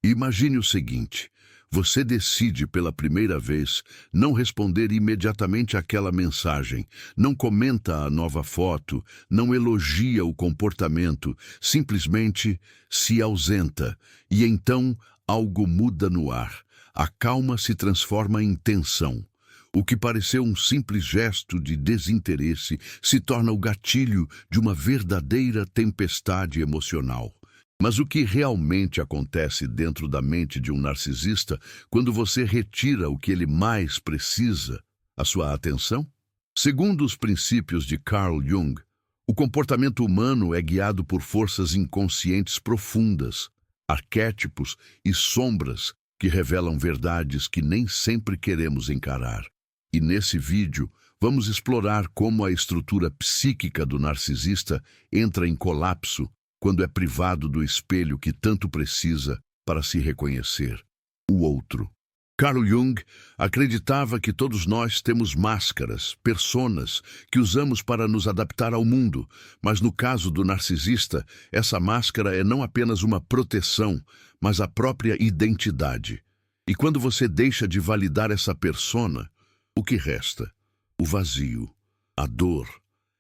Imagine o seguinte: você decide pela primeira vez não responder imediatamente àquela mensagem, não comenta a nova foto, não elogia o comportamento, simplesmente se ausenta, e então algo muda no ar. A calma se transforma em tensão. O que pareceu um simples gesto de desinteresse se torna o gatilho de uma verdadeira tempestade emocional. Mas o que realmente acontece dentro da mente de um narcisista quando você retira o que ele mais precisa, a sua atenção? Segundo os princípios de Carl Jung, o comportamento humano é guiado por forças inconscientes profundas, arquétipos e sombras que revelam verdades que nem sempre queremos encarar. E nesse vídeo, vamos explorar como a estrutura psíquica do narcisista entra em colapso quando é privado do espelho que tanto precisa para se reconhecer, o outro. Carl Jung acreditava que todos nós temos máscaras, personas, que usamos para nos adaptar ao mundo, mas no caso do narcisista, essa máscara é não apenas uma proteção, mas a própria identidade. E quando você deixa de validar essa persona, o que resta? O vazio, a dor,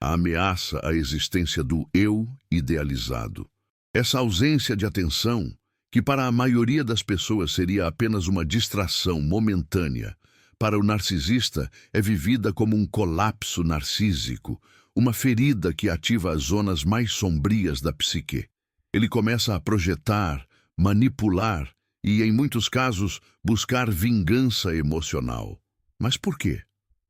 a ameaça à existência do eu idealizado. Essa ausência de atenção, que para a maioria das pessoas seria apenas uma distração momentânea, para o narcisista é vivida como um colapso narcísico, uma ferida que ativa as zonas mais sombrias da psique. Ele começa a projetar, manipular e, em muitos casos, buscar vingança emocional. Mas por quê?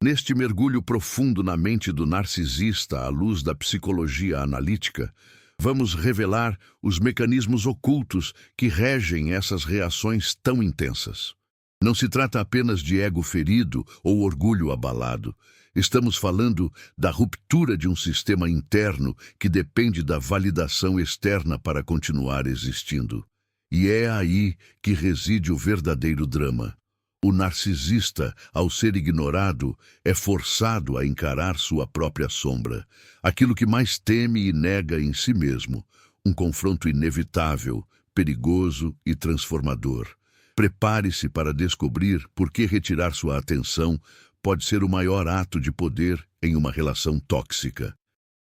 Neste mergulho profundo na mente do narcisista à luz da psicologia analítica, vamos revelar os mecanismos ocultos que regem essas reações tão intensas. Não se trata apenas de ego ferido ou orgulho abalado. Estamos falando da ruptura de um sistema interno que depende da validação externa para continuar existindo. E é aí que reside o verdadeiro drama. O narcisista, ao ser ignorado, é forçado a encarar sua própria sombra, aquilo que mais teme e nega em si mesmo, um confronto inevitável, perigoso e transformador. Prepare-se para descobrir por que retirar sua atenção pode ser o maior ato de poder em uma relação tóxica.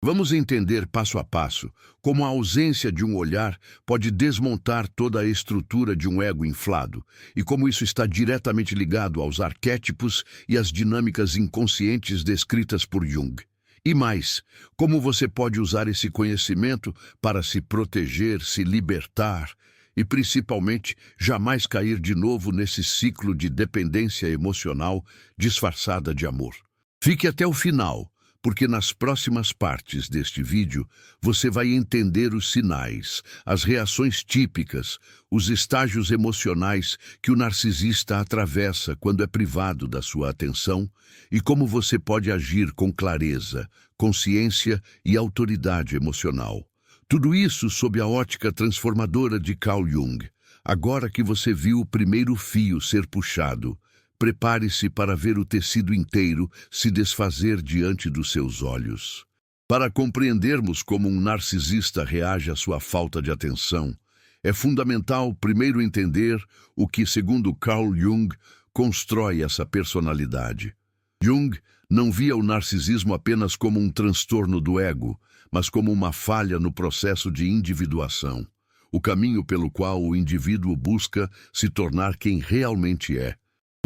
Vamos entender passo a passo como a ausência de um olhar pode desmontar toda a estrutura de um ego inflado e como isso está diretamente ligado aos arquétipos e às dinâmicas inconscientes descritas por Jung. E mais, como você pode usar esse conhecimento para se proteger, se libertar e, principalmente, jamais cair de novo nesse ciclo de dependência emocional disfarçada de amor. Fique até o final, porque nas próximas partes deste vídeo você vai entender os sinais, as reações típicas, os estágios emocionais que o narcisista atravessa quando é privado da sua atenção e como você pode agir com clareza, consciência e autoridade emocional. Tudo isso sob a ótica transformadora de Carl Jung. Agora que você viu o primeiro fio ser puxado, prepare-se para ver o tecido inteiro se desfazer diante dos seus olhos. Para compreendermos como um narcisista reage à sua falta de atenção, é fundamental primeiro entender o que, segundo Carl Jung, constrói essa personalidade. Jung não via o narcisismo apenas como um transtorno do ego, mas como uma falha no processo de individuação, o caminho pelo qual o indivíduo busca se tornar quem realmente é.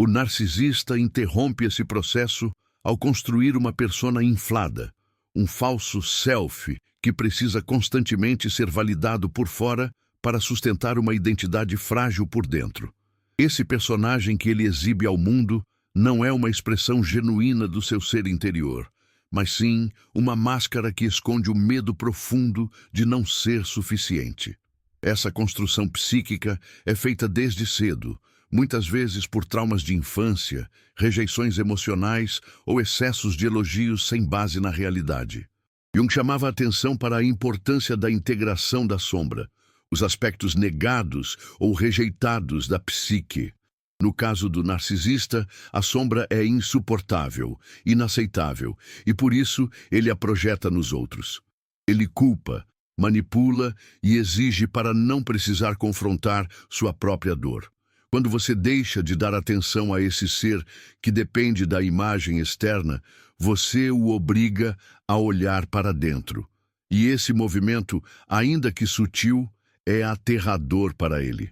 O narcisista interrompe esse processo ao construir uma persona inflada, um falso self que precisa constantemente ser validado por fora para sustentar uma identidade frágil por dentro. Esse personagem que ele exibe ao mundo não é uma expressão genuína do seu ser interior, mas sim uma máscara que esconde o medo profundo de não ser suficiente. Essa construção psíquica é feita desde cedo, muitas vezes por traumas de infância, rejeições emocionais ou excessos de elogios sem base na realidade. Jung chamava a atenção para a importância da integração da sombra, os aspectos negados ou rejeitados da psique. No caso do narcisista, a sombra é insuportável, inaceitável, e por isso ele a projeta nos outros. Ele culpa, manipula e exige para não precisar confrontar sua própria dor. Quando você deixa de dar atenção a esse ser que depende da imagem externa, você o obriga a olhar para dentro. E esse movimento, ainda que sutil, é aterrador para ele.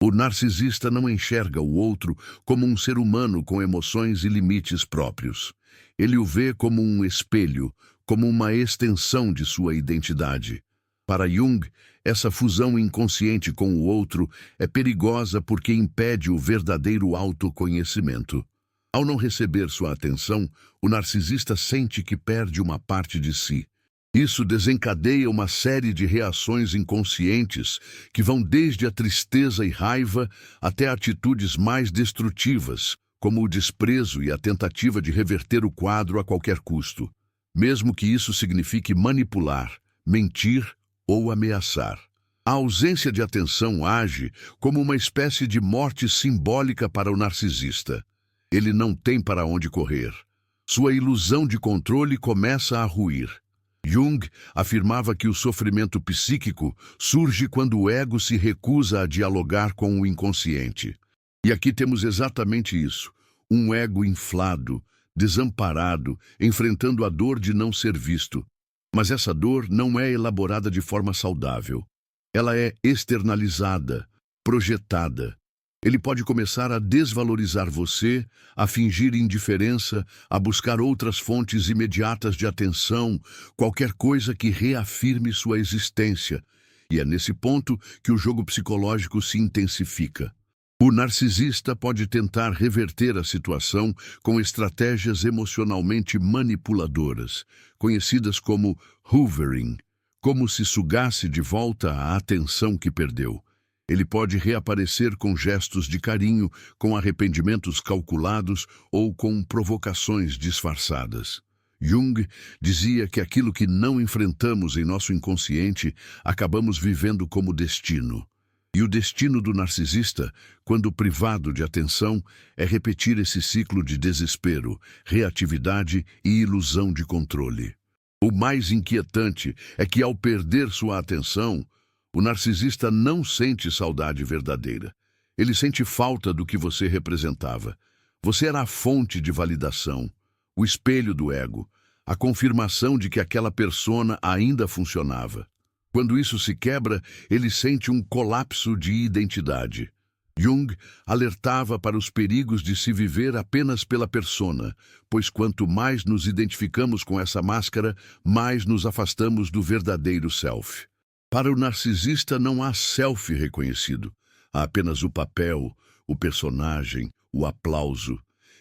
O narcisista não enxerga o outro como um ser humano com emoções e limites próprios. Ele o vê como um espelho, como uma extensão de sua identidade. Para Jung, essa fusão inconsciente com o outro é perigosa porque impede o verdadeiro autoconhecimento. Ao não receber sua atenção, o narcisista sente que perde uma parte de si. Isso desencadeia uma série de reações inconscientes que vão desde a tristeza e raiva até atitudes mais destrutivas, como o desprezo e a tentativa de reverter o quadro a qualquer custo, mesmo que isso signifique manipular, mentir ou ameaçar. A ausência de atenção age como uma espécie de morte simbólica para o narcisista. Ele não tem para onde correr. Sua ilusão de controle começa a ruir. Jung afirmava que o sofrimento psíquico surge quando o ego se recusa a dialogar com o inconsciente. E aqui temos exatamente isso: um ego inflado, desamparado, enfrentando a dor de não ser visto. Mas essa dor não é elaborada de forma saudável. Ela é externalizada, projetada. Ele pode começar a desvalorizar você, a fingir indiferença, a buscar outras fontes imediatas de atenção, qualquer coisa que reafirme sua existência. E é nesse ponto que o jogo psicológico se intensifica. O narcisista pode tentar reverter a situação com estratégias emocionalmente manipuladoras, conhecidas como hoovering, como se sugasse de volta a atenção que perdeu. Ele pode reaparecer com gestos de carinho, com arrependimentos calculados ou com provocações disfarçadas. Jung dizia que aquilo que não enfrentamos em nosso inconsciente, acabamos vivendo como destino. E o destino do narcisista, quando privado de atenção, é repetir esse ciclo de desespero, reatividade e ilusão de controle. O mais inquietante é que, ao perder sua atenção, o narcisista não sente saudade verdadeira. Ele sente falta do que você representava. Você era a fonte de validação, o espelho do ego, a confirmação de que aquela persona ainda funcionava. Quando isso se quebra, ele sente um colapso de identidade. Jung alertava para os perigos de se viver apenas pela persona, pois quanto mais nos identificamos com essa máscara, mais nos afastamos do verdadeiro self. Para o narcisista não há self reconhecido, há apenas o papel, o personagem, o aplauso.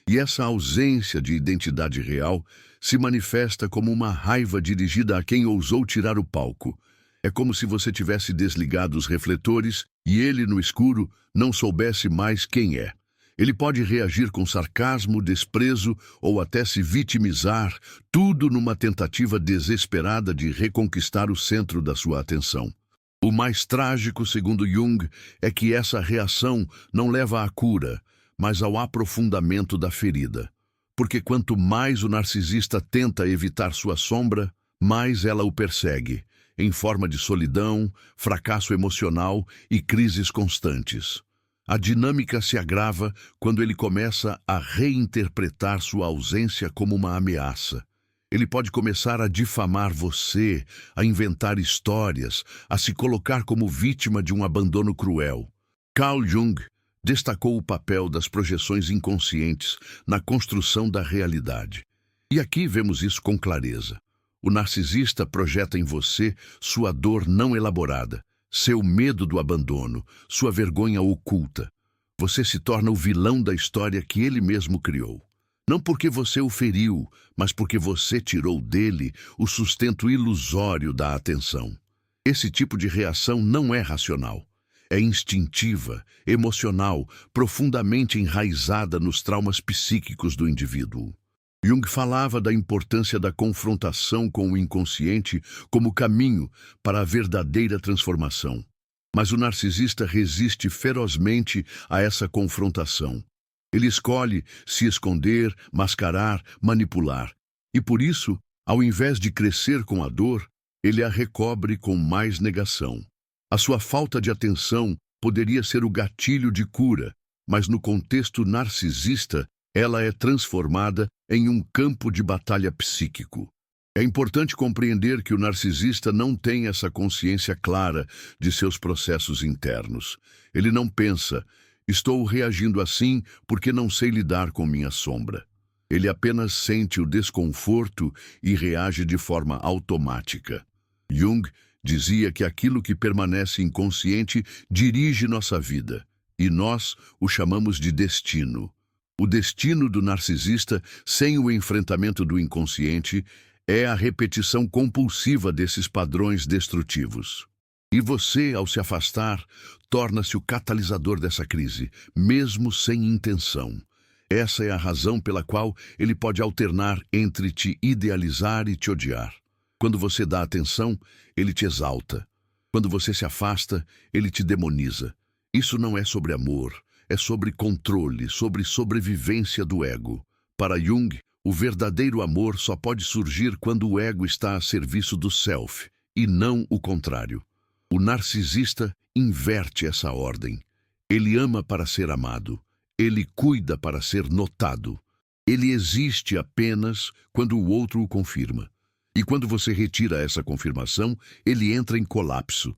E essa ausência de identidade real se manifesta como uma raiva dirigida a quem ousou tirar o palco. É como se você tivesse desligado os refletores e ele, no escuro, não soubesse mais quem é. Ele pode reagir com sarcasmo, desprezo ou até se vitimizar, tudo numa tentativa desesperada de reconquistar o centro da sua atenção. O mais trágico, segundo Jung, é que essa reação não leva à cura, mas ao aprofundamento da ferida. Porque quanto mais o narcisista tenta evitar sua sombra, mais ela o persegue, em forma de solidão, fracasso emocional e crises constantes. A dinâmica se agrava quando ele começa a reinterpretar sua ausência como uma ameaça. Ele pode começar a difamar você, a inventar histórias, a se colocar como vítima de um abandono cruel. Carl Jung destacou o papel das projeções inconscientes na construção da realidade. E aqui vemos isso com clareza. O narcisista projeta em você sua dor não elaborada, seu medo do abandono, sua vergonha oculta. Você se torna o vilão da história que ele mesmo criou. Não porque você o feriu, mas porque você tirou dele o sustento ilusório da atenção. Esse tipo de reação não é racional. É instintiva, emocional, profundamente enraizada nos traumas psíquicos do indivíduo. Jung falava da importância da confrontação com o inconsciente como caminho para a verdadeira transformação. Mas o narcisista resiste ferozmente a essa confrontação. Ele escolhe se esconder, mascarar, manipular. E por isso, ao invés de crescer com a dor, ele a recobre com mais negação. A sua falta de atenção poderia ser o gatilho de cura, mas no contexto narcisista, ela é transformada em um campo de batalha psíquico. É importante compreender que o narcisista não tem essa consciência clara de seus processos internos. Ele não pensa, estou reagindo assim porque não sei lidar com minha sombra. Ele apenas sente o desconforto e reage de forma automática. Jung dizia que aquilo que permanece inconsciente dirige nossa vida, e nós o chamamos de destino. O destino do narcisista, sem o enfrentamento do inconsciente, é a repetição compulsiva desses padrões destrutivos. E você, ao se afastar, torna-se o catalisador dessa crise, mesmo sem intenção. Essa é a razão pela qual ele pode alternar entre te idealizar e te odiar. Quando você dá atenção, ele te exalta. Quando você se afasta, ele te demoniza. Isso não é sobre amor, é sobre controle, sobre sobrevivência do ego. Para Jung, o verdadeiro amor só pode surgir quando o ego está a serviço do self, e não o contrário. O narcisista inverte essa ordem. Ele ama para ser amado. Ele cuida para ser notado. Ele existe apenas quando o outro o confirma. E quando você retira essa confirmação, ele entra em colapso.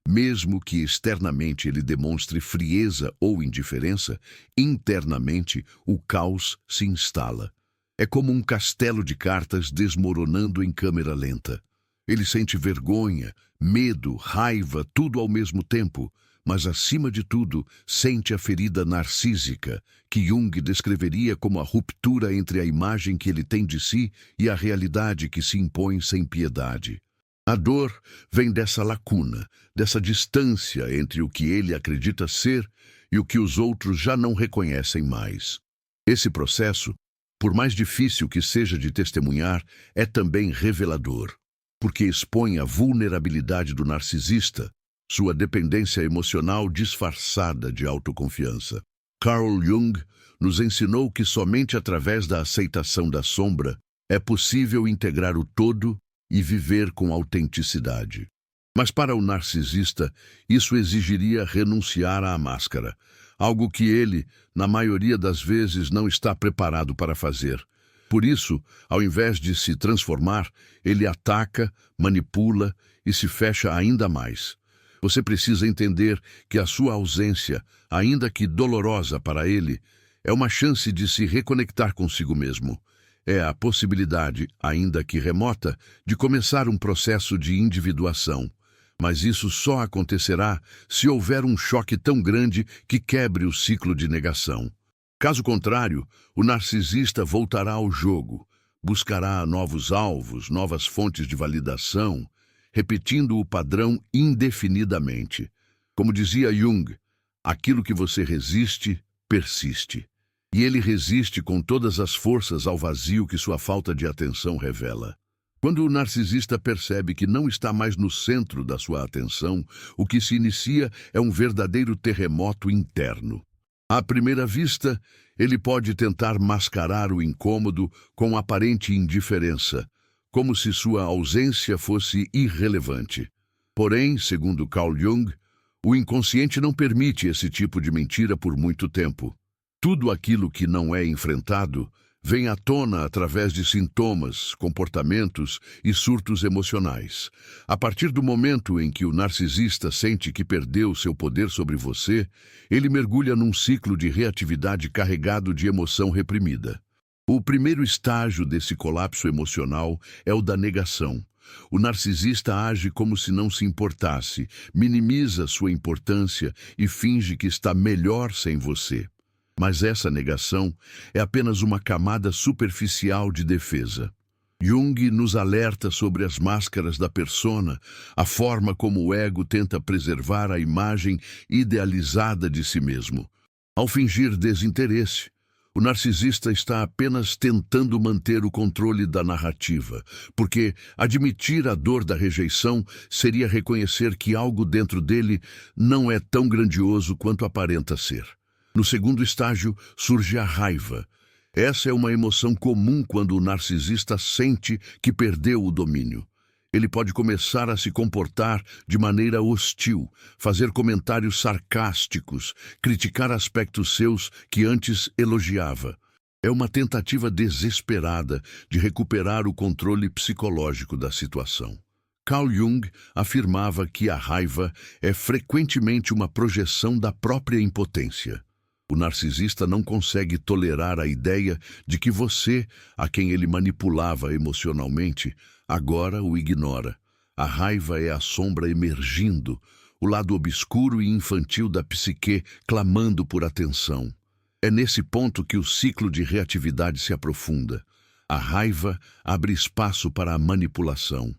Mesmo que externamente ele demonstre frieza ou indiferença, internamente o caos se instala. É como um castelo de cartas desmoronando em câmera lenta. Ele sente vergonha, medo, raiva, tudo ao mesmo tempo, mas acima de tudo sente a ferida narcísica, que Jung descreveria como a ruptura entre a imagem que ele tem de si e a realidade que se impõe sem piedade. A dor vem dessa lacuna, dessa distância entre o que ele acredita ser e o que os outros já não reconhecem mais. Esse processo, por mais difícil que seja de testemunhar, é também revelador, porque expõe a vulnerabilidade do narcisista, sua dependência emocional disfarçada de autoconfiança. Carl Jung nos ensinou que somente através da aceitação da sombra é possível integrar o todo e viver com autenticidade. Mas para o narcisista, isso exigiria renunciar à máscara, algo que ele, na maioria das vezes, não está preparado para fazer. Por isso, ao invés de se transformar, ele ataca, manipula e se fecha ainda mais. Você precisa entender que a sua ausência, ainda que dolorosa para ele, é uma chance de se reconectar consigo mesmo. É a possibilidade, ainda que remota, de começar um processo de individuação. Mas isso só acontecerá se houver um choque tão grande que quebre o ciclo de negação. Caso contrário, o narcisista voltará ao jogo, buscará novos alvos, novas fontes de validação, repetindo o padrão indefinidamente. Como dizia Jung, aquilo que você resiste, persiste. E ele resiste com todas as forças ao vazio que sua falta de atenção revela. Quando o narcisista percebe que não está mais no centro da sua atenção, o que se inicia é um verdadeiro terremoto interno. À primeira vista, ele pode tentar mascarar o incômodo com aparente indiferença, como se sua ausência fosse irrelevante. Porém, segundo Carl Jung, o inconsciente não permite esse tipo de mentira por muito tempo. Tudo aquilo que não é enfrentado vem à tona através de sintomas, comportamentos e surtos emocionais. A partir do momento em que o narcisista sente que perdeu seu poder sobre você, ele mergulha num ciclo de reatividade carregado de emoção reprimida. O primeiro estágio desse colapso emocional é o da negação. O narcisista age como se não se importasse, minimiza sua importância e finge que está melhor sem você. Mas essa negação é apenas uma camada superficial de defesa. Jung nos alerta sobre as máscaras da persona, a forma como o ego tenta preservar a imagem idealizada de si mesmo. Ao fingir desinteresse, o narcisista está apenas tentando manter o controle da narrativa, porque admitir a dor da rejeição seria reconhecer que algo dentro dele não é tão grandioso quanto aparenta ser. No segundo estágio, surge a raiva. Essa é uma emoção comum quando o narcisista sente que perdeu o domínio. Ele pode começar a se comportar de maneira hostil, fazer comentários sarcásticos, criticar aspectos seus que antes elogiava. É uma tentativa desesperada de recuperar o controle psicológico da situação. Carl Jung afirmava que a raiva é frequentemente uma projeção da própria impotência. O narcisista não consegue tolerar a ideia de que você, a quem ele manipulava emocionalmente, agora o ignora. A raiva é a sombra emergindo, o lado obscuro e infantil da psique clamando por atenção. É nesse ponto que o ciclo de reatividade se aprofunda. A raiva abre espaço para a manipulação.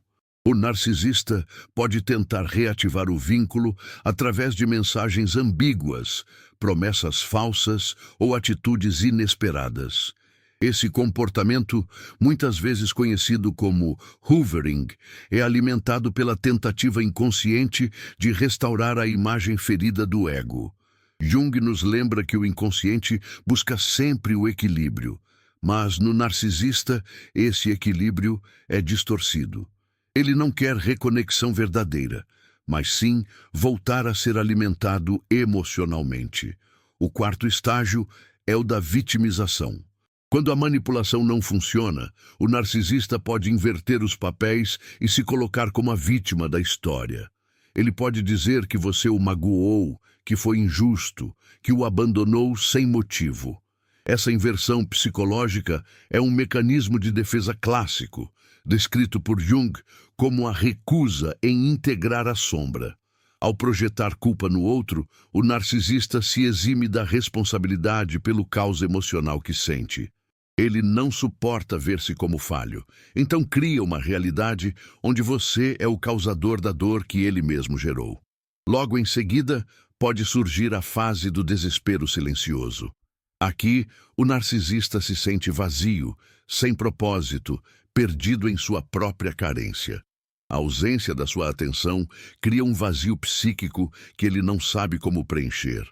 O narcisista pode tentar reativar o vínculo através de mensagens ambíguas, promessas falsas ou atitudes inesperadas. Esse comportamento, muitas vezes conhecido como hoovering, é alimentado pela tentativa inconsciente de restaurar a imagem ferida do ego. Jung nos lembra que o inconsciente busca sempre o equilíbrio, mas no narcisista esse equilíbrio é distorcido. Ele não quer reconexão verdadeira, mas sim voltar a ser alimentado emocionalmente. O quarto estágio é o da vitimização. Quando a manipulação não funciona, o narcisista pode inverter os papéis e se colocar como a vítima da história. Ele pode dizer que você o magoou, que foi injusto, que o abandonou sem motivo. Essa inversão psicológica é um mecanismo de defesa clássico, descrito por Jung como a recusa em integrar a sombra. Ao projetar culpa no outro, o narcisista se exime da responsabilidade pelo caos emocional que sente. Ele não suporta ver-se como falho, então cria uma realidade onde você é o causador da dor que ele mesmo gerou. Logo em seguida, pode surgir a fase do desespero silencioso. Aqui, o narcisista se sente vazio, sem propósito, perdido em sua própria carência. A ausência da sua atenção cria um vazio psíquico que ele não sabe como preencher.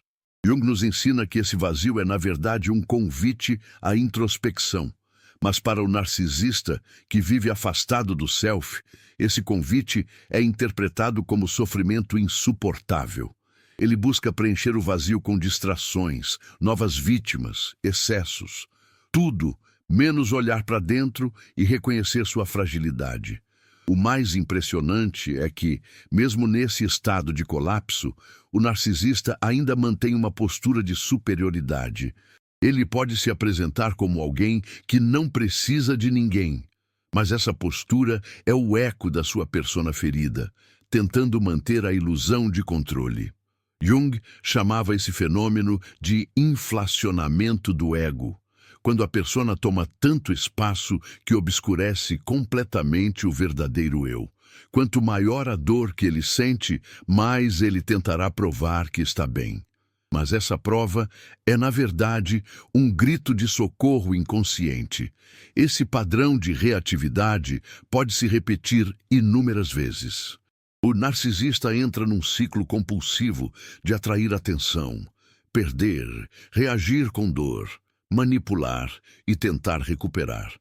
Jung nos ensina que esse vazio é, na verdade, um convite à introspecção. Mas para o narcisista, que vive afastado do self, esse convite é interpretado como sofrimento insuportável. Ele busca preencher o vazio com distrações, novas vítimas, excessos. Tudo, menos olhar para dentro e reconhecer sua fragilidade. O mais impressionante é que, mesmo nesse estado de colapso, o narcisista ainda mantém uma postura de superioridade. Ele pode se apresentar como alguém que não precisa de ninguém, mas essa postura é o eco da sua persona ferida, tentando manter a ilusão de controle. Jung chamava esse fenômeno de inflacionamento do ego, quando a persona toma tanto espaço que obscurece completamente o verdadeiro eu. Quanto maior a dor que ele sente, mais ele tentará provar que está bem. Mas essa prova é, na verdade, um grito de socorro inconsciente. Esse padrão de reatividade pode se repetir inúmeras vezes. O narcisista entra num ciclo compulsivo de atrair atenção, perder, reagir com dor, manipular e tentar recuperar.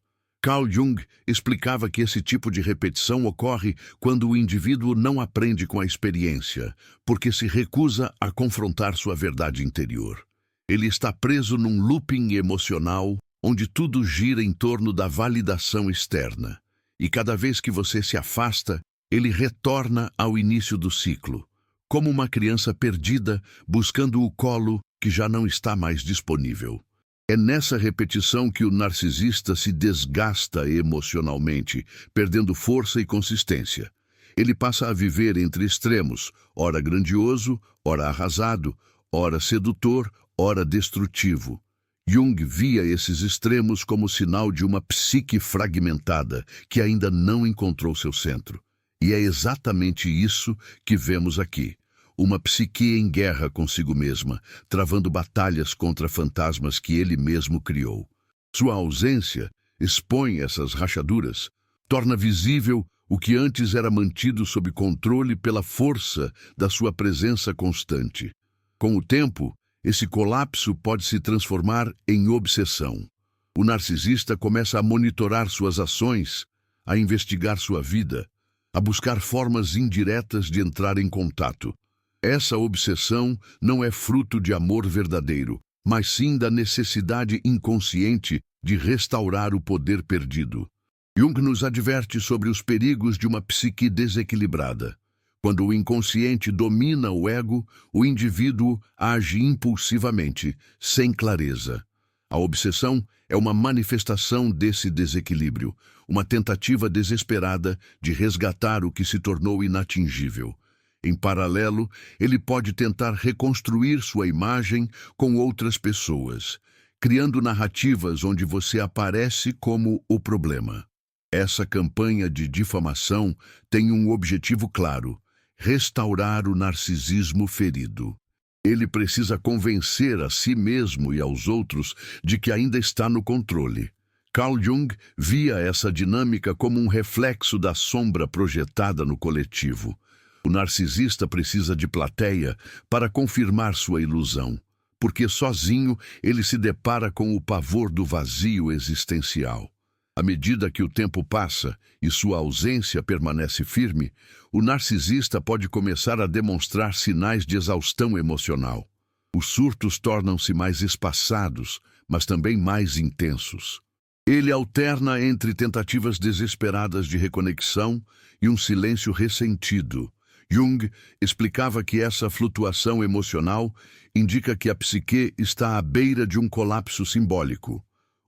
Carl Jung explicava que esse tipo de repetição ocorre quando o indivíduo não aprende com a experiência, porque se recusa a confrontar sua verdade interior. Ele está preso num looping emocional onde tudo gira em torno da validação externa. E cada vez que você se afasta, ele retorna ao início do ciclo, como uma criança perdida buscando o colo que já não está mais disponível. É nessa repetição que o narcisista se desgasta emocionalmente, perdendo força e consistência. Ele passa a viver entre extremos, ora grandioso, ora arrasado, ora sedutor, ora destrutivo. Jung via esses extremos como sinal de uma psique fragmentada que ainda não encontrou seu centro. E é exatamente isso que vemos aqui. Uma psique em guerra consigo mesma, travando batalhas contra fantasmas que ele mesmo criou. Sua ausência expõe essas rachaduras, torna visível o que antes era mantido sob controle pela força da sua presença constante. Com o tempo, esse colapso pode se transformar em obsessão. O narcisista começa a monitorar suas ações, a investigar sua vida, a buscar formas indiretas de entrar em contato. Essa obsessão não é fruto de amor verdadeiro, mas sim da necessidade inconsciente de restaurar o poder perdido. Jung nos adverte sobre os perigos de uma psique desequilibrada. Quando o inconsciente domina o ego, o indivíduo age impulsivamente, sem clareza. A obsessão é uma manifestação desse desequilíbrio, uma tentativa desesperada de resgatar o que se tornou inatingível. Em paralelo, ele pode tentar reconstruir sua imagem com outras pessoas, criando narrativas onde você aparece como o problema. Essa campanha de difamação tem um objetivo claro: restaurar o narcisismo ferido. Ele precisa convencer a si mesmo e aos outros de que ainda está no controle. Carl Jung via essa dinâmica como um reflexo da sombra projetada no coletivo. O narcisista precisa de plateia para confirmar sua ilusão, porque sozinho ele se depara com o pavor do vazio existencial. À medida que o tempo passa e sua ausência permanece firme, o narcisista pode começar a demonstrar sinais de exaustão emocional. Os surtos tornam-se mais espaçados, mas também mais intensos. Ele alterna entre tentativas desesperadas de reconexão e um silêncio ressentido. Jung explicava que essa flutuação emocional indica que a psique está à beira de um colapso simbólico.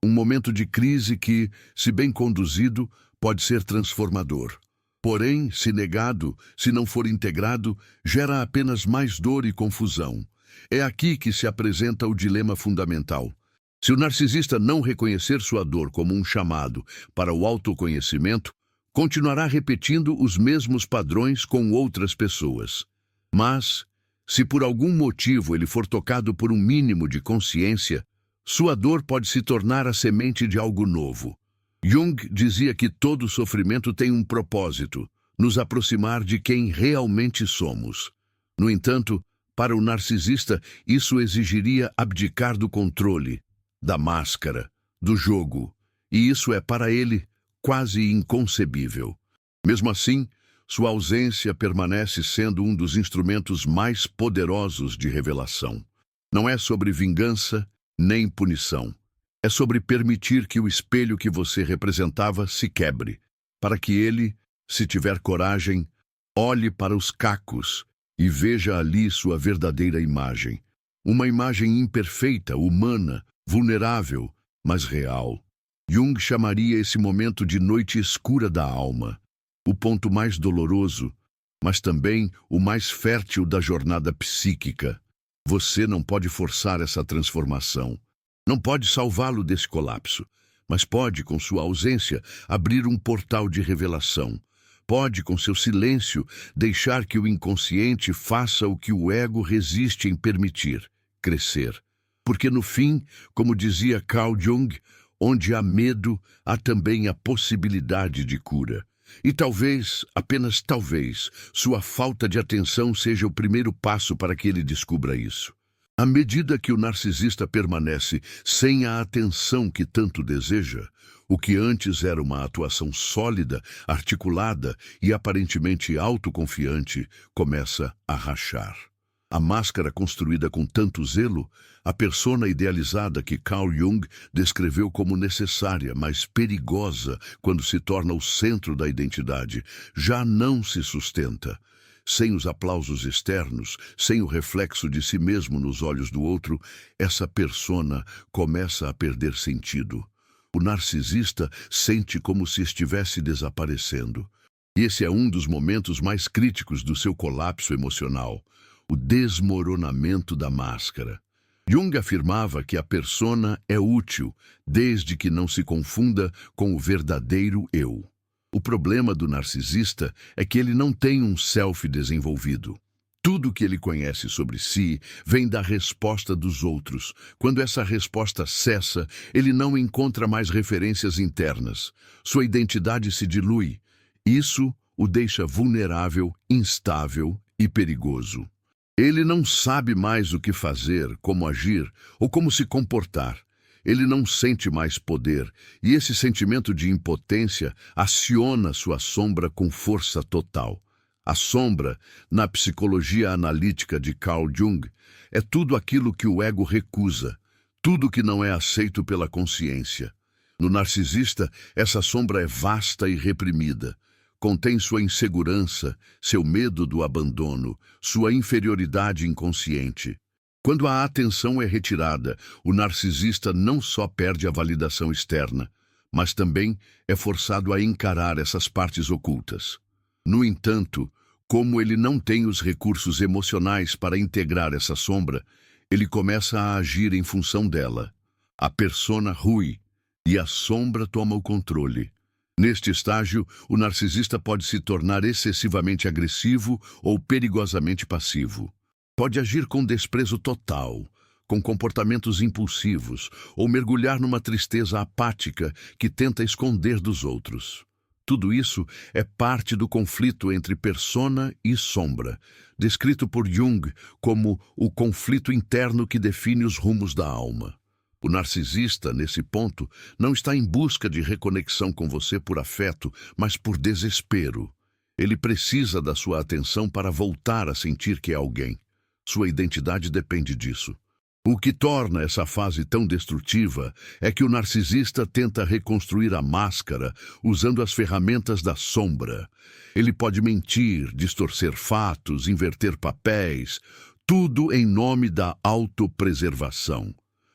Um momento de crise que, se bem conduzido, pode ser transformador. Porém, se negado, se não for integrado, gera apenas mais dor e confusão. É aqui que se apresenta o dilema fundamental. Se o narcisista não reconhecer sua dor como um chamado para o autoconhecimento, continuará repetindo os mesmos padrões com outras pessoas. Mas, se por algum motivo ele for tocado por um mínimo de consciência, sua dor pode se tornar a semente de algo novo. Jung dizia que todo sofrimento tem um propósito: nos aproximar de quem realmente somos. No entanto, para o narcisista, isso exigiria abdicar do controle, da máscara, do jogo, e isso é para ele quase inconcebível. Mesmo assim, sua ausência permanece sendo um dos instrumentos mais poderosos de revelação. Não é sobre vingança nem punição. É sobre permitir que o espelho que você representava se quebre, para que ele, se tiver coragem, olhe para os cacos e veja ali sua verdadeira imagem. Uma imagem imperfeita, humana, vulnerável, mas real. Jung chamaria esse momento de noite escura da alma, o ponto mais doloroso, mas também o mais fértil da jornada psíquica. Você não pode forçar essa transformação. Não pode salvá-lo desse colapso, mas pode, com sua ausência, abrir um portal de revelação. Pode, com seu silêncio, deixar que o inconsciente faça o que o ego resiste em permitir: crescer. Porque no fim, como dizia Carl Jung, onde há medo, há também a possibilidade de cura. E talvez, apenas talvez, sua falta de atenção seja o primeiro passo para que ele descubra isso. À medida que o narcisista permanece sem a atenção que tanto deseja, o que antes era uma atuação sólida, articulada e aparentemente autoconfiante, começa a rachar. A máscara construída com tanto zelo, a persona idealizada que Carl Jung descreveu como necessária, mas perigosa quando se torna o centro da identidade, já não se sustenta. Sem os aplausos externos, sem o reflexo de si mesmo nos olhos do outro, essa persona começa a perder sentido. O narcisista sente como se estivesse desaparecendo. E esse é um dos momentos mais críticos do seu colapso emocional: o desmoronamento da máscara. Jung afirmava que a persona é útil, desde que não se confunda com o verdadeiro eu. O problema do narcisista é que ele não tem um self desenvolvido. Tudo o que ele conhece sobre si vem da resposta dos outros. Quando essa resposta cessa, ele não encontra mais referências internas. Sua identidade se dilui. Isso o deixa vulnerável, instável e perigoso. Ele não sabe mais o que fazer, como agir ou como se comportar. Ele não sente mais poder, e esse sentimento de impotência aciona sua sombra com força total. A sombra, na psicologia analítica de Carl Jung, é tudo aquilo que o ego recusa, tudo que não é aceito pela consciência. No narcisista, essa sombra é vasta e reprimida. Contém sua insegurança, seu medo do abandono, sua inferioridade inconsciente. Quando a atenção é retirada, o narcisista não só perde a validação externa, mas também é forçado a encarar essas partes ocultas. No entanto, como ele não tem os recursos emocionais para integrar essa sombra, ele começa a agir em função dela. A persona rui e a sombra toma o controle. Neste estágio, o narcisista pode se tornar excessivamente agressivo ou perigosamente passivo. Pode agir com desprezo total, com comportamentos impulsivos, ou mergulhar numa tristeza apática que tenta esconder dos outros. Tudo isso é parte do conflito entre persona e sombra, descrito por Jung como o conflito interno que define os rumos da alma. O narcisista, nesse ponto, não está em busca de reconexão com você por afeto, mas por desespero. Ele precisa da sua atenção para voltar a sentir que é alguém. Sua identidade depende disso. O que torna essa fase tão destrutiva é que o narcisista tenta reconstruir a máscara usando as ferramentas da sombra. Ele pode mentir, distorcer fatos, inverter papéis, tudo em nome da autopreservação.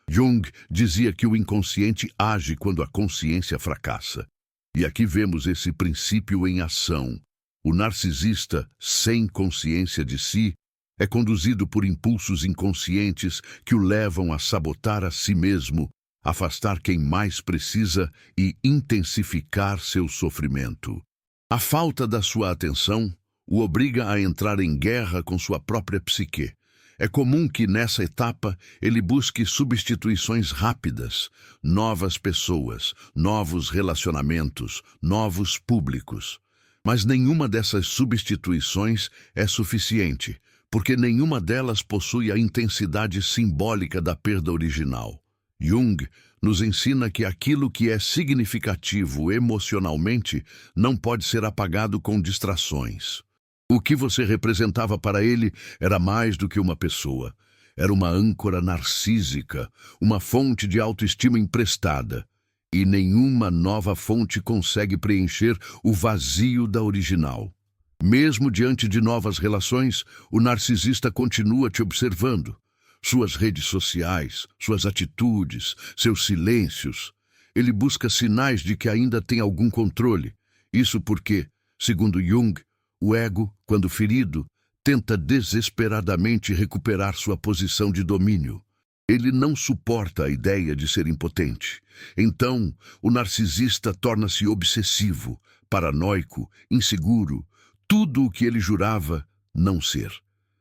Jung dizia que o inconsciente age quando a consciência fracassa. E aqui vemos esse princípio em ação. O narcisista, sem consciência de si, é conduzido por impulsos inconscientes que o levam a sabotar a si mesmo, afastar quem mais precisa e intensificar seu sofrimento. A falta da sua atenção o obriga a entrar em guerra com sua própria psique. É comum que, nessa etapa, ele busque substituições rápidas, novas pessoas, novos relacionamentos, novos públicos. Mas nenhuma dessas substituições é suficiente, porque nenhuma delas possui a intensidade simbólica da perda original. Jung nos ensina que aquilo que é significativo emocionalmente não pode ser apagado com distrações. O que você representava para ele era mais do que uma pessoa. Era uma âncora narcísica, uma fonte de autoestima emprestada. E nenhuma nova fonte consegue preencher o vazio da original. Mesmo diante de novas relações, o narcisista continua te observando. Suas redes sociais, suas atitudes, seus silêncios. Ele busca sinais de que ainda tem algum controle. Isso porque, segundo Jung, o ego, quando ferido, tenta desesperadamente recuperar sua posição de domínio. Ele não suporta a ideia de ser impotente. Então, o narcisista torna-se obsessivo, paranoico, inseguro, tudo o que ele jurava não ser.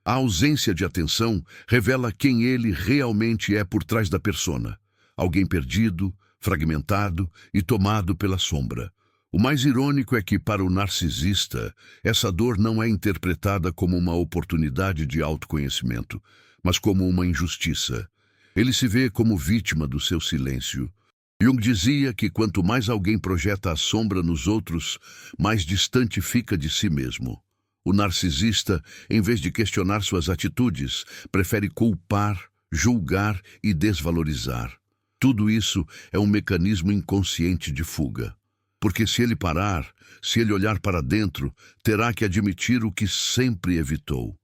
A ausência de atenção revela quem ele realmente é por trás da persona. Alguém perdido, fragmentado e tomado pela sombra. O mais irônico é que, para o narcisista, essa dor não é interpretada como uma oportunidade de autoconhecimento, mas como uma injustiça. Ele se vê como vítima do seu silêncio. Jung dizia que quanto mais alguém projeta a sombra nos outros, mais distante fica de si mesmo. O narcisista, em vez de questionar suas atitudes, prefere culpar, julgar e desvalorizar. Tudo isso é um mecanismo inconsciente de fuga. Porque se ele parar, se ele olhar para dentro, terá que admitir o que sempre evitou.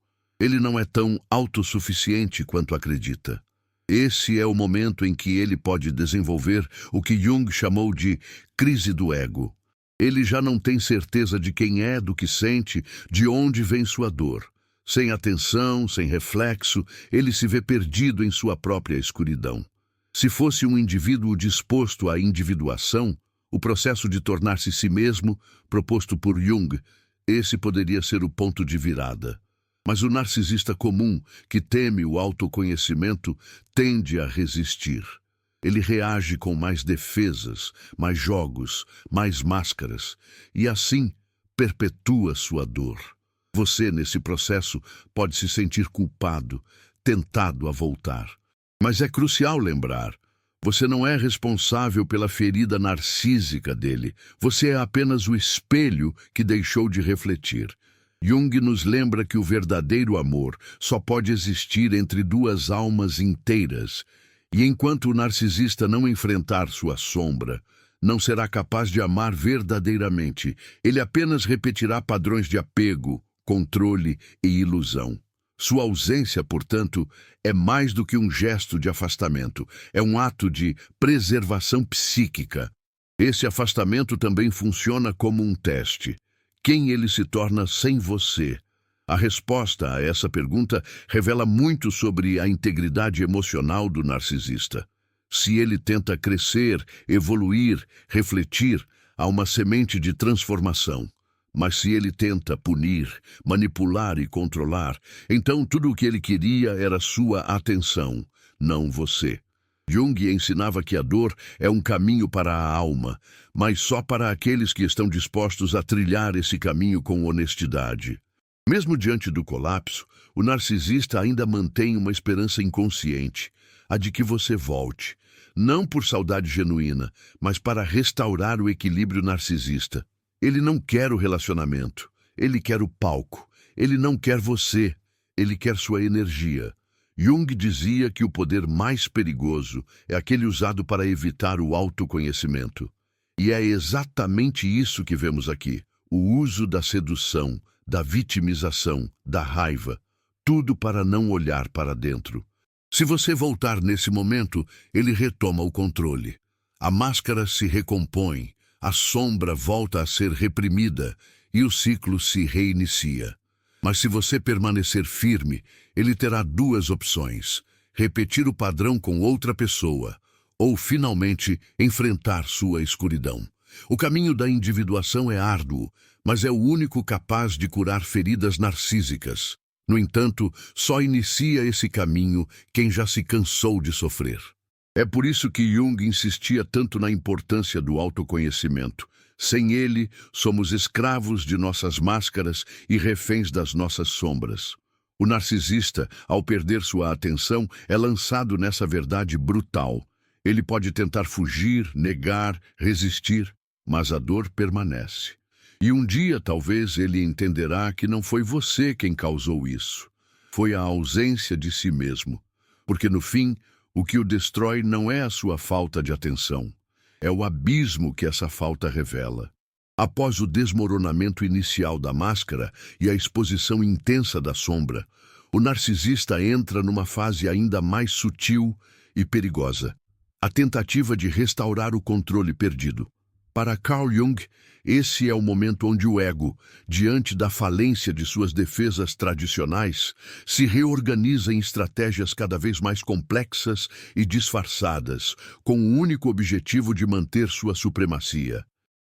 Ele não é tão autossuficiente quanto acredita. Esse é o momento em que ele pode desenvolver o que Jung chamou de crise do ego. Ele já não tem certeza de quem é, do que sente, de onde vem sua dor. Sem atenção, sem reflexo, ele se vê perdido em sua própria escuridão. Se fosse um indivíduo disposto à individuação, o processo de tornar-se si mesmo, proposto por Jung, esse poderia ser o ponto de virada. Mas o narcisista comum, que teme o autoconhecimento, tende a resistir. Ele reage com mais defesas, mais jogos, mais máscaras, e assim perpetua sua dor. Você, nesse processo, pode se sentir culpado, tentado a voltar. Mas é crucial lembrar, Você não é responsável pela ferida narcísica dele. Você é apenas o espelho que deixou de refletir. Jung nos lembra que o verdadeiro amor só pode existir entre duas almas inteiras. E enquanto o narcisista não enfrentar sua sombra, não será capaz de amar verdadeiramente. Ele apenas repetirá padrões de apego, controle e ilusão. Sua ausência, portanto, é mais do que um gesto de afastamento. É um ato de preservação psíquica. Esse afastamento também funciona como um teste. Quem ele se torna sem você? A resposta a essa pergunta revela muito sobre a integridade emocional do narcisista. Se ele tenta crescer, evoluir, refletir, há uma semente de transformação. Mas se ele tenta punir, manipular e controlar, então tudo o que ele queria era sua atenção, não você. Jung ensinava que a dor é um caminho para a alma, mas só para aqueles que estão dispostos a trilhar esse caminho com honestidade. Mesmo diante do colapso, o narcisista ainda mantém uma esperança inconsciente, a de que você volte, não por saudade genuína, mas para restaurar o equilíbrio narcisista. Ele não quer o relacionamento, ele quer o palco, ele não quer você, ele quer sua energia. Jung dizia que o poder mais perigoso é aquele usado para evitar o autoconhecimento. E é exatamente isso que vemos aqui, o uso da sedução, da vitimização, da raiva, tudo para não olhar para dentro. Se você voltar nesse momento, ele retoma o controle. A máscara se recompõe, a sombra volta a ser reprimida e o ciclo se reinicia. Mas se você permanecer firme, ele terá duas opções: repetir o padrão com outra pessoa ou, finalmente, enfrentar sua escuridão. O caminho da individuação é árduo, mas é o único capaz de curar feridas narcísicas. No entanto, só inicia esse caminho quem já se cansou de sofrer. É por isso que Jung insistia tanto na importância do autoconhecimento. Sem ele, somos escravos de nossas máscaras e reféns das nossas sombras. O narcisista, ao perder sua atenção, é lançado nessa verdade brutal. Ele pode tentar fugir, negar, resistir, mas a dor permanece. E um dia, talvez, ele entenderá que não foi você quem causou isso. Foi a ausência de si mesmo. Porque, no fim, o que o destrói não é a sua falta de atenção. É o abismo que essa falta revela. Após o desmoronamento inicial da máscara e a exposição intensa da sombra, o narcisista entra numa fase ainda mais sutil e perigosa. A tentativa de restaurar o controle perdido. Para Carl Jung, esse é o momento onde o ego, diante da falência de suas defesas tradicionais, se reorganiza em estratégias cada vez mais complexas e disfarçadas, com o único objetivo de manter sua supremacia.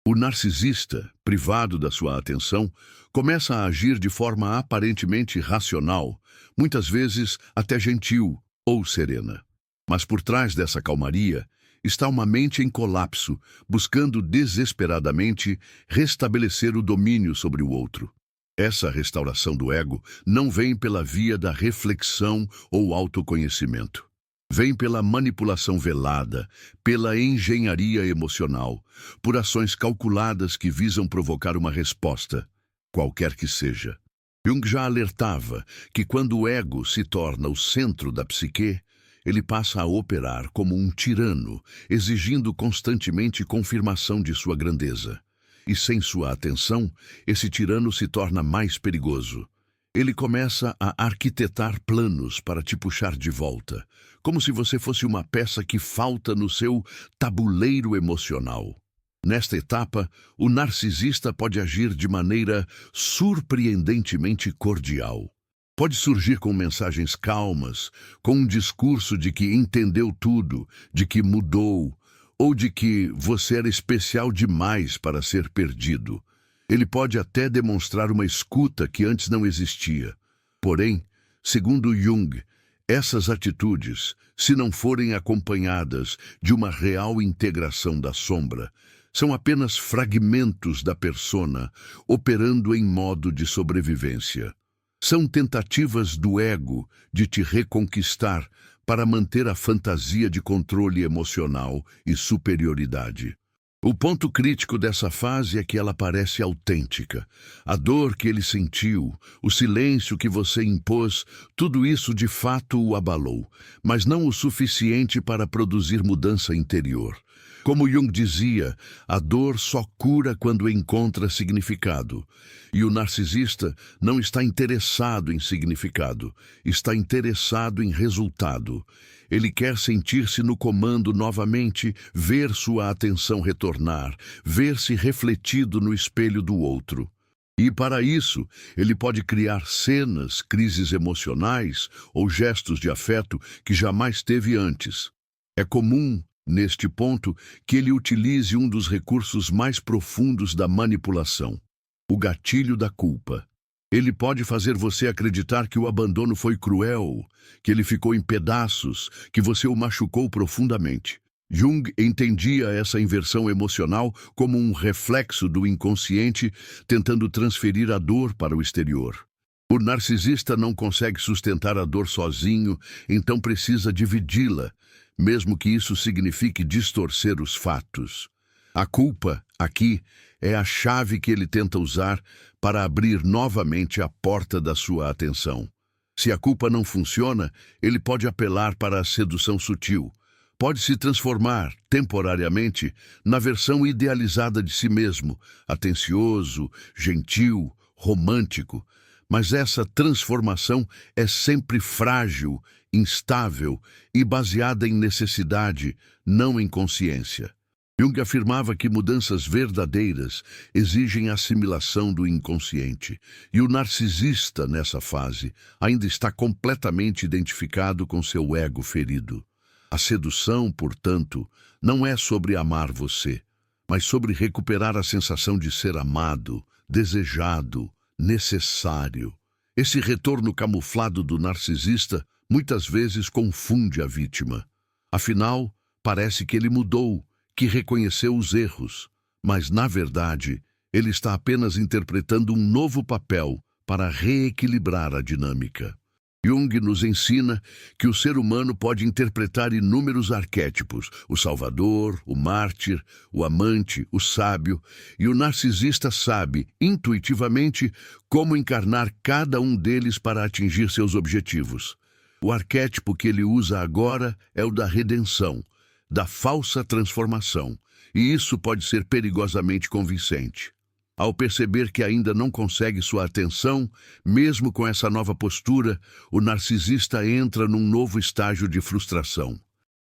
O narcisista, privado da sua atenção, começa a agir de forma aparentemente racional, muitas vezes até gentil ou serena. Mas por trás dessa calmaria está uma mente em colapso, buscando desesperadamente restabelecer o domínio sobre o outro. Essa restauração do ego não vem pela via da reflexão ou autoconhecimento. Vem pela manipulação velada, pela engenharia emocional, por ações calculadas que visam provocar uma resposta, qualquer que seja. Jung já alertava que quando o ego se torna o centro da psique, ele passa a operar como um tirano, exigindo constantemente confirmação de sua grandeza. E sem sua atenção, esse tirano se torna mais perigoso. Ele começa a arquitetar planos para te puxar de volta, como se você fosse uma peça que falta no seu tabuleiro emocional. Nesta etapa, o narcisista pode agir de maneira surpreendentemente cordial. Pode surgir com mensagens calmas, com um discurso de que entendeu tudo, de que mudou, ou de que você era especial demais para ser perdido. Ele pode até demonstrar uma escuta que antes não existia. Porém, segundo Jung, essas atitudes, se não forem acompanhadas de uma real integração da sombra, são apenas fragmentos da persona operando em modo de sobrevivência. São tentativas do ego de te reconquistar, para manter a fantasia de controle emocional e superioridade. O ponto crítico dessa fase é que ela parece autêntica. A dor que ele sentiu, o silêncio que você impôs, tudo isso de fato o abalou, mas não o suficiente para produzir mudança interior. Como Jung dizia, a dor só cura quando encontra significado. E o narcisista não está interessado em significado, está interessado em resultado. Ele quer sentir-se no comando novamente, ver sua atenção retornar, ver-se refletido no espelho do outro. E para isso, ele pode criar cenas, crises emocionais ou gestos de afeto que jamais teve antes. É comum, neste ponto, que ele utilize um dos recursos mais profundos da manipulação: o gatilho da culpa. Ele pode fazer você acreditar que o abandono foi cruel, que ele ficou em pedaços, que você o machucou profundamente. Jung entendia essa inversão emocional como um reflexo do inconsciente tentando transferir a dor para o exterior. O narcisista não consegue sustentar a dor sozinho, então precisa dividi-la, mesmo que isso signifique distorcer os fatos. A culpa, aqui, é a chave que ele tenta usar para abrir novamente a porta da sua atenção. Se a culpa não funciona, ele pode apelar para a sedução sutil. Pode se transformar, temporariamente, na versão idealizada de si mesmo, atencioso, gentil, romântico. Mas essa transformação é sempre frágil, instável e baseada em necessidade, não em consciência. Jung afirmava que mudanças verdadeiras exigem assimilação do inconsciente, e o narcisista, nessa fase, ainda está completamente identificado com seu ego ferido. A sedução, portanto, não é sobre amar você, mas sobre recuperar a sensação de ser amado, desejado, necessário. Esse retorno camuflado do narcisista muitas vezes confunde a vítima. Afinal, parece que ele mudou, que reconheceu os erros, mas, na verdade, ele está apenas interpretando um novo papel para reequilibrar a dinâmica. Jung nos ensina que o ser humano pode interpretar inúmeros arquétipos: o salvador, o mártir, o amante, o sábio, e o narcisista sabe, intuitivamente, como encarnar cada um deles para atingir seus objetivos. O arquétipo que ele usa agora é o da redenção, da falsa transformação, e isso pode ser perigosamente convincente. Ao perceber que ainda não consegue sua atenção, mesmo com essa nova postura, o narcisista entra num novo estágio de frustração.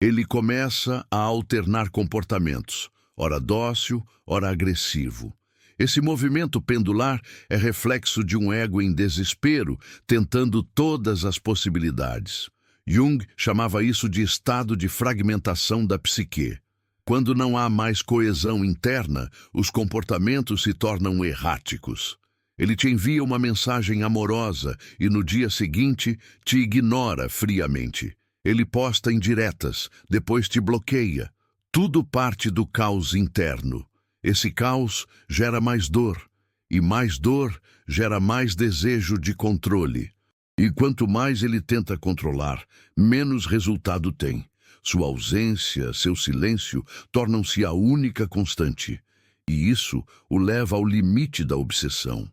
Ele começa a alternar comportamentos, ora dócil, ora agressivo. Esse movimento pendular é reflexo de um ego em desespero, tentando todas as possibilidades. Jung chamava isso de estado de fragmentação da psique. Quando não há mais coesão interna, os comportamentos se tornam erráticos. Ele te envia uma mensagem amorosa e no dia seguinte te ignora friamente. Ele posta indiretas, depois te bloqueia. Tudo parte do caos interno. Esse caos gera mais dor, e mais dor gera mais desejo de controle. E quanto mais ele tenta controlar, menos resultado tem. Sua ausência, seu silêncio, tornam-se a única constante. E isso o leva ao limite da obsessão.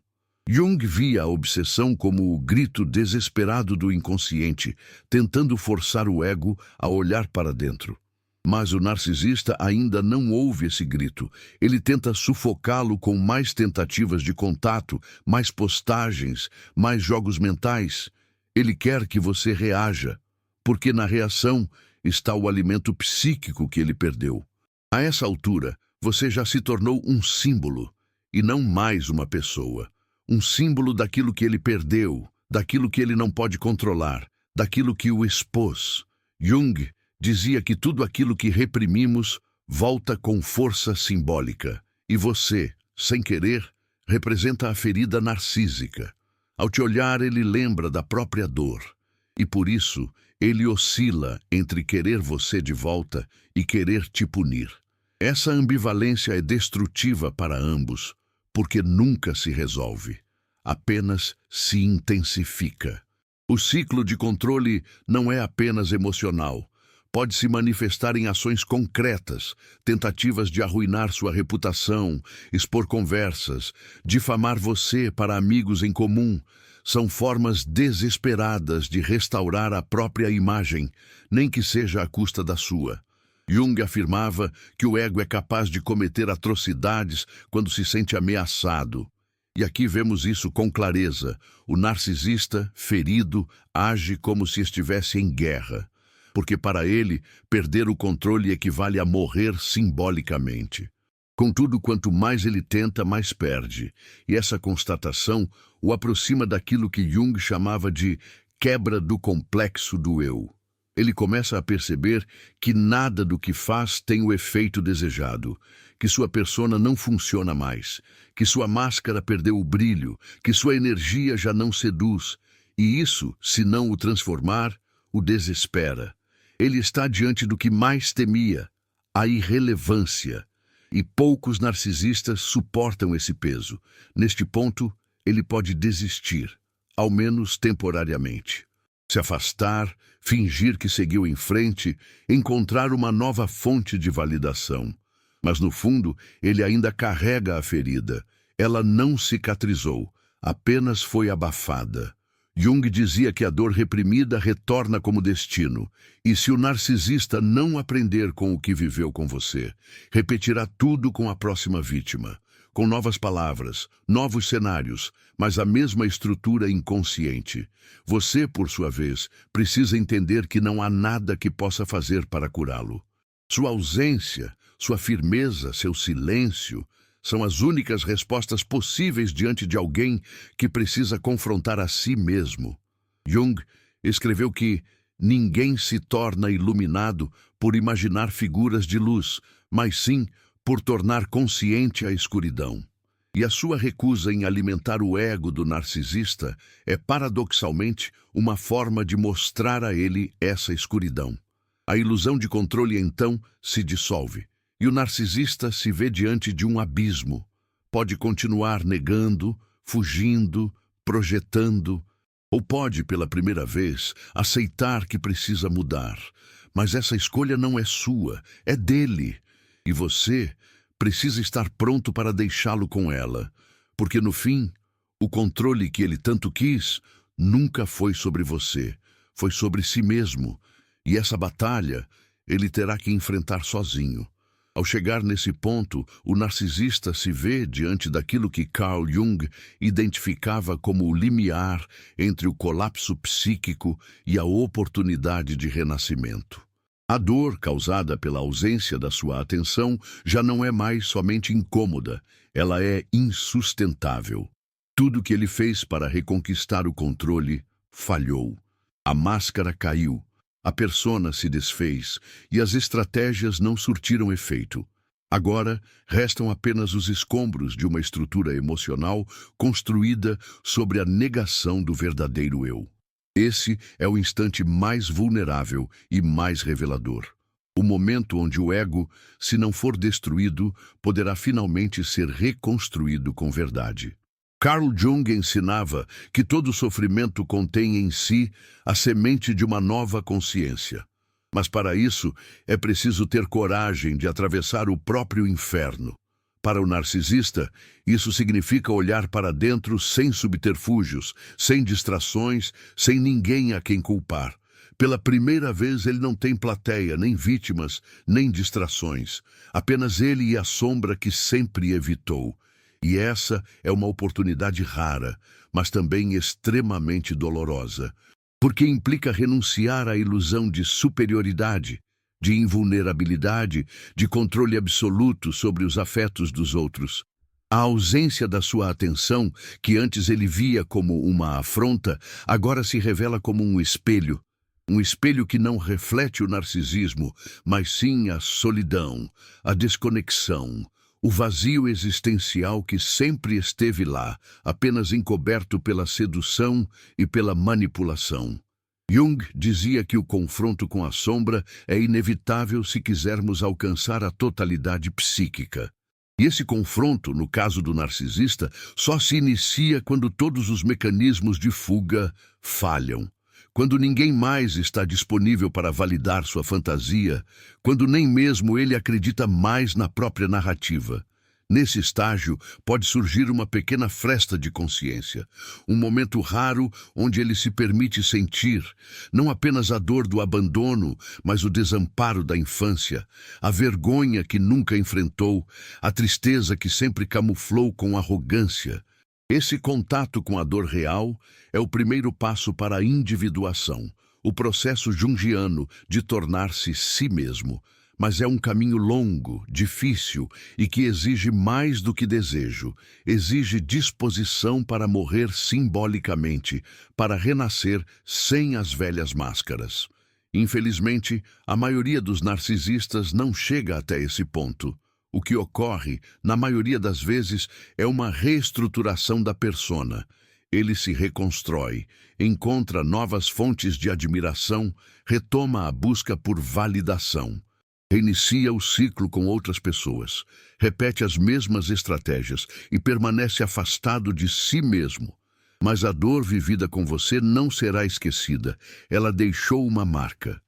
Jung via a obsessão como o grito desesperado do inconsciente, tentando forçar o ego a olhar para dentro. Mas o narcisista ainda não ouve esse grito. Ele tenta sufocá-lo com mais tentativas de contato, mais postagens, mais jogos mentais. Ele quer que você reaja, porque na reação está o alimento psíquico que ele perdeu. A essa altura, você já se tornou um símbolo, e não mais uma pessoa. Um símbolo daquilo que ele perdeu, daquilo que ele não pode controlar, daquilo que o expôs. Jung dizia que tudo aquilo que reprimimos volta com força simbólica, e você, sem querer, representa a ferida narcísica. Ao te olhar, ele lembra da própria dor, e por isso ele oscila entre querer você de volta e querer te punir. Essa ambivalência é destrutiva para ambos, porque nunca se resolve, apenas se intensifica. O ciclo de controle não é apenas emocional. Pode se manifestar em ações concretas, tentativas de arruinar sua reputação, expor conversas, difamar você para amigos em comum. São formas desesperadas de restaurar a própria imagem, nem que seja à custa da sua. Jung afirmava que o ego é capaz de cometer atrocidades quando se sente ameaçado. E aqui vemos isso com clareza. O narcisista, ferido, age como se estivesse em guerra, porque para ele, perder o controle equivale a morrer simbolicamente. Contudo, quanto mais ele tenta, mais perde. E essa constatação o aproxima daquilo que Jung chamava de quebra do complexo do eu. Ele começa a perceber que nada do que faz tem o efeito desejado, que sua persona não funciona mais, que sua máscara perdeu o brilho, que sua energia já não seduz, e isso, se não o transformar, o desespera. Ele está diante do que mais temia, a irrelevância, e poucos narcisistas suportam esse peso. Neste ponto, ele pode desistir, ao menos temporariamente. Se afastar, fingir que seguiu em frente, encontrar uma nova fonte de validação. Mas no fundo, ele ainda carrega a ferida. Ela não cicatrizou, apenas foi abafada. Jung dizia que a dor reprimida retorna como destino, e se o narcisista não aprender com o que viveu com você, repetirá tudo com a próxima vítima, com novas palavras, novos cenários, mas a mesma estrutura inconsciente. Você, por sua vez, precisa entender que não há nada que possa fazer para curá-lo. Sua ausência, sua firmeza, seu silêncio, são as únicas respostas possíveis diante de alguém que precisa confrontar a si mesmo. Jung escreveu que ninguém se torna iluminado por imaginar figuras de luz, mas sim por tornar consciente a escuridão. E a sua recusa em alimentar o ego do narcisista é, paradoxalmente, uma forma de mostrar a ele essa escuridão. A ilusão de controle, então, se dissolve. E o narcisista se vê diante de um abismo. Pode continuar negando, fugindo, projetando, ou pode, pela primeira vez, aceitar que precisa mudar. Mas essa escolha não é sua, é dele. E você precisa estar pronto para deixá-lo com ela, porque no fim, o controle que ele tanto quis nunca foi sobre você, foi sobre si mesmo. E essa batalha ele terá que enfrentar sozinho. Ao chegar nesse ponto, o narcisista se vê diante daquilo que Carl Jung identificava como o limiar entre o colapso psíquico e a oportunidade de renascimento. A dor causada pela ausência da sua atenção já não é mais somente incômoda, ela é insustentável. Tudo que ele fez para reconquistar o controle falhou. A máscara caiu. A persona se desfez e as estratégias não surtiram efeito. Agora, restam apenas os escombros de uma estrutura emocional construída sobre a negação do verdadeiro eu. Esse é o instante mais vulnerável e mais revelador. O momento onde o ego, se não for destruído, poderá finalmente ser reconstruído com verdade. Carl Jung ensinava que todo sofrimento contém em si a semente de uma nova consciência. Mas para isso é preciso ter coragem de atravessar o próprio inferno. Para o narcisista, isso significa olhar para dentro sem subterfúgios, sem distrações, sem ninguém a quem culpar. Pela primeira vez ele não tem plateia, nem vítimas, nem distrações. Apenas ele e a sombra que sempre evitou. E essa é uma oportunidade rara, mas também extremamente dolorosa, porque implica renunciar à ilusão de superioridade, de invulnerabilidade, de controle absoluto sobre os afetos dos outros. A ausência da sua atenção, que antes ele via como uma afronta, agora se revela como um espelho que não reflete o narcisismo, mas sim a solidão, a desconexão, o vazio existencial que sempre esteve lá, apenas encoberto pela sedução e pela manipulação. Jung dizia que o confronto com a sombra é inevitável se quisermos alcançar a totalidade psíquica. E esse confronto, no caso do narcisista, só se inicia quando todos os mecanismos de fuga falham. quando ninguém mais está disponível para validar sua fantasia, quando nem mesmo ele acredita mais na própria narrativa. Nesse estágio, pode surgir uma pequena fresta de consciência, um momento raro onde ele se permite sentir, não apenas a dor do abandono, mas o desamparo da infância, a vergonha que nunca enfrentou, a tristeza que sempre camuflou com arrogância. Esse contato com a dor real é o primeiro passo para a individuação, o processo junguiano de tornar-se si mesmo. Mas é um caminho longo, difícil e que exige mais do que desejo. Exige disposição para morrer simbolicamente, para renascer sem as velhas máscaras. Infelizmente, a maioria dos narcisistas não chega até esse ponto. O que ocorre, na maioria das vezes, é uma reestruturação da persona. Ele se reconstrói, encontra novas fontes de admiração, retoma a busca por validação. Reinicia o ciclo com outras pessoas, repete as mesmas estratégias e permanece afastado de si mesmo. Mas a dor vivida com você não será esquecida, ela deixou uma marca.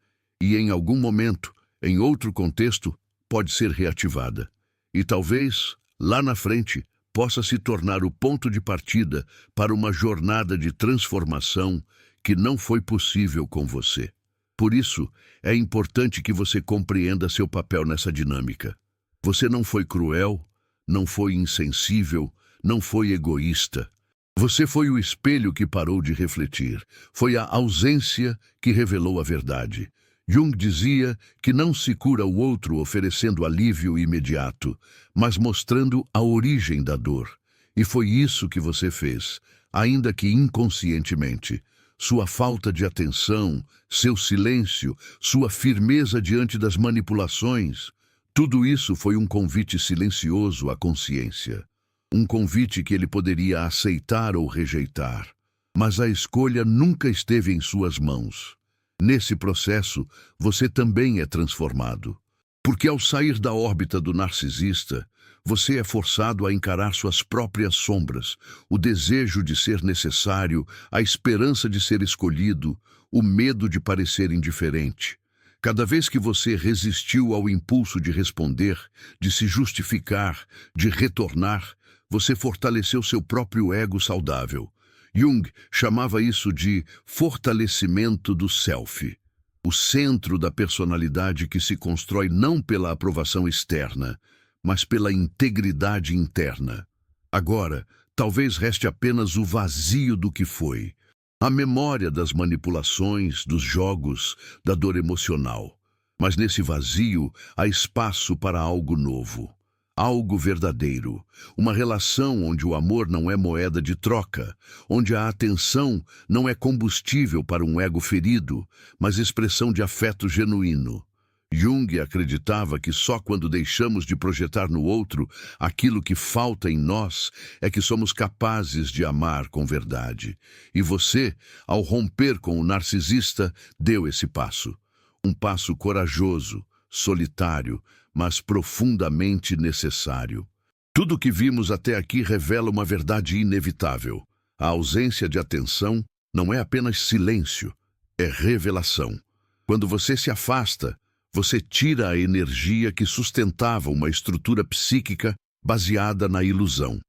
E em algum momento, em outro contexto, pode ser reativada. E talvez, lá na frente, possa se tornar o ponto de partida para uma jornada de transformação que não foi possível com você. Por isso, é importante que você compreenda seu papel nessa dinâmica. Você não foi cruel, não foi insensível, não foi egoísta. Você foi o espelho que parou de refletir. Foi a ausência que revelou a verdade. Jung dizia que não se cura o outro oferecendo alívio imediato, mas mostrando a origem da dor. E foi isso que você fez, ainda que inconscientemente. Sua falta de atenção, seu silêncio, sua firmeza diante das manipulações, tudo isso foi um convite silencioso à consciência. Um convite que ele poderia aceitar ou rejeitar. Mas a escolha nunca esteve em suas mãos. Nesse processo, você também é transformado. Porque ao sair da órbita do narcisista, você é forçado a encarar suas próprias sombras, o desejo de ser necessário, a esperança de ser escolhido, o medo de parecer indiferente. Cada vez que você resistiu ao impulso de responder, de se justificar, de retornar, você fortaleceu seu próprio ego saudável. Jung chamava isso de fortalecimento do self. O centro da personalidade que se constrói não pela aprovação externa, mas pela integridade interna. Agora, talvez reste apenas o vazio do que foi, a memória das manipulações, dos jogos, da dor emocional. Mas nesse vazio há espaço para algo novo, algo verdadeiro, uma relação onde o amor não é moeda de troca, onde a atenção não é combustível para um ego ferido, mas expressão de afeto genuíno. Jung acreditava que só quando deixamos de projetar no outro aquilo que falta em nós é que somos capazes de amar com verdade. E você, ao romper com o narcisista, deu esse passo. Um passo corajoso, solitário, mas profundamente necessário. Tudo o que vimos até aqui revela uma verdade inevitável. A ausência de atenção não é apenas silêncio, é revelação. Quando você se afasta, você tira a energia que sustentava uma estrutura psíquica baseada na ilusão.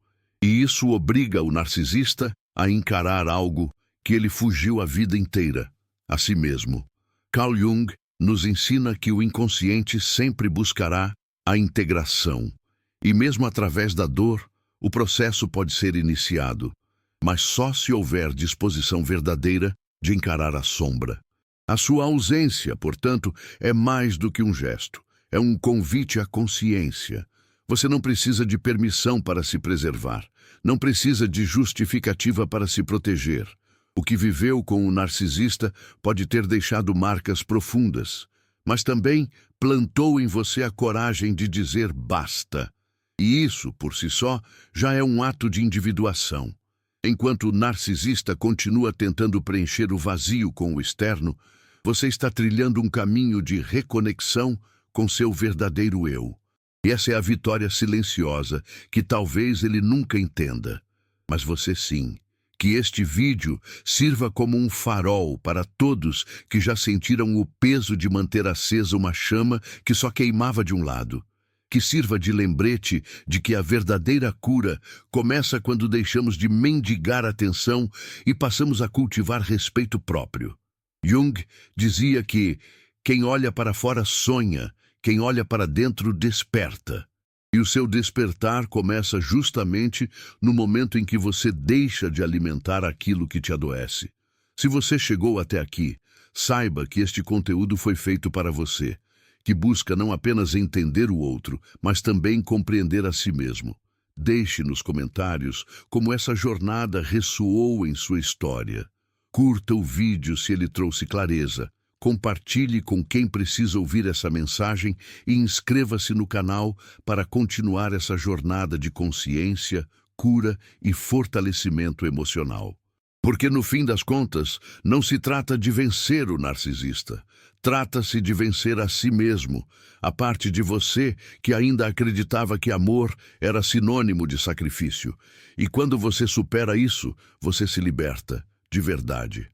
E isso obriga o narcisista a encarar algo que ele fugiu a vida inteira, a si mesmo. Carl Jung nos ensina que o inconsciente sempre buscará a integração. E mesmo através da dor, o processo pode ser iniciado, mas só se houver disposição verdadeira de encarar a sombra. A sua ausência, portanto, é mais do que um gesto. É um convite à consciência. Você não precisa de permissão para se preservar. Não precisa de justificativa para se proteger. O que viveu com o narcisista pode ter deixado marcas profundas, mas também plantou em você a coragem de dizer basta. E isso, por si só, já é um ato de individuação. Enquanto o narcisista continua tentando preencher o vazio com o externo, você está trilhando um caminho de reconexão com seu verdadeiro eu. E essa é a vitória silenciosa que talvez ele nunca entenda. Mas você sim, Que este vídeo sirva como um farol para todos que já sentiram o peso de manter acesa uma chama que só queimava de um lado. Que sirva de lembrete de que a verdadeira cura começa quando deixamos de mendigar atenção e passamos a cultivar respeito próprio. Jung dizia que quem olha para fora sonha, quem olha para dentro desperta. E o seu despertar começa justamente no momento em que você deixa de alimentar aquilo que te adoece. Se você chegou até aqui, saiba que este conteúdo foi feito para você, que busca não apenas entender o outro, mas também compreender a si mesmo. Deixe nos comentários como essa jornada ressoou em sua história. Curta o vídeo se ele trouxe clareza. Compartilhe com quem precisa ouvir essa mensagem e inscreva-se no canal para continuar essa jornada de consciência, cura e fortalecimento emocional. Porque no fim das contas, não se trata de vencer o narcisista. Trata-se de vencer a si mesmo, a parte de você que ainda acreditava que amor era sinônimo de sacrifício. E quando você supera isso, você se liberta, de verdade.